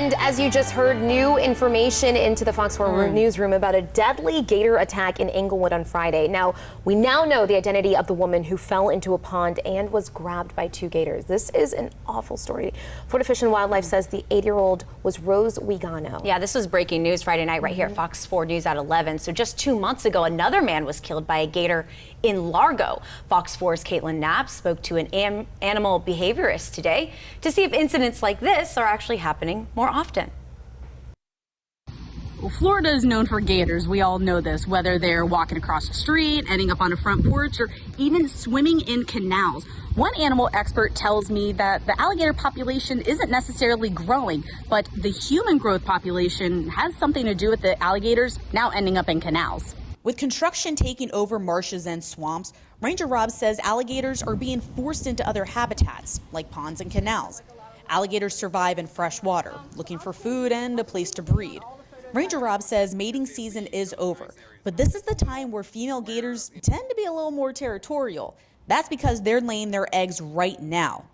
And as you just heard, new information into the Fox 4 newsroom about a deadly gator attack in Englewood on Friday. Now, we now know the identity of the woman who fell into a pond and was grabbed by two gators. This is an awful story. Florida Fish and Wildlife says the 8-year-old was Rose Wigano. Yeah, this was breaking news Friday night right here at Fox 4 News at 11. So just 2 months ago, another man was killed by a gator in Largo. Fox 4's Caitlin Knapp spoke to an animal behaviorist today to see if incidents like this are actually happening more often. Well, Florida is known for gators. We all know this, whether they're walking across the street, ending up on a front porch, or even swimming in canals. One animal expert tells me that the alligator population isn't necessarily growing, but the human growth population has something to do with the alligators now ending up in canals. With construction taking over marshes and swamps, Ranger Rob says alligators are being forced into other habitats, like ponds and canals. Alligators survive in fresh water, looking for food and a place to breed. Ranger Rob says mating season is over, but this is the time where female gators tend to be a little more territorial. That's because they're laying their eggs right now.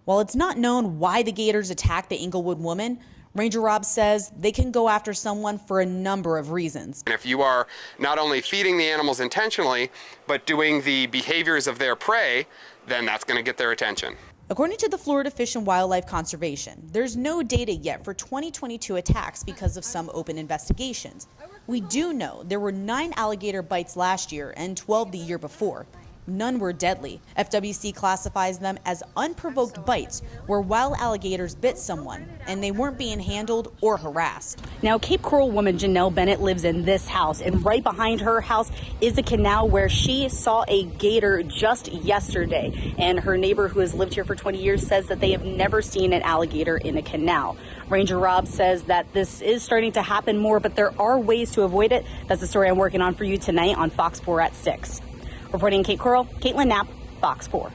While it's not known why the gators attacked the Englewood woman, Ranger Rob says they can go after someone for a number of reasons. If you are not only feeding the animals intentionally, but doing the behaviors of their prey, then that's going to get their attention. According to the Florida Fish and Wildlife Conservation, there's no data yet for 2022 attacks because of some open investigations. We do know there were 9 alligator bites last year and 12 the year before. None were deadly. FWC classifies them as unprovoked bites, where wild alligators bit someone and they weren't being handled or harassed. Now, Cape Coral woman Janelle Bennett lives in this house, and right behind her house is a canal where she saw a gator just yesterday. And her neighbor, who has lived here for 20 years, says that they have never seen an alligator in a canal. Ranger Rob says that this is starting to happen more, but there are ways to avoid it. That's the story I'm working on for you tonight on Fox 4 at 6. Reporting in Cape Coral, Caitlin Knapp, Fox 4.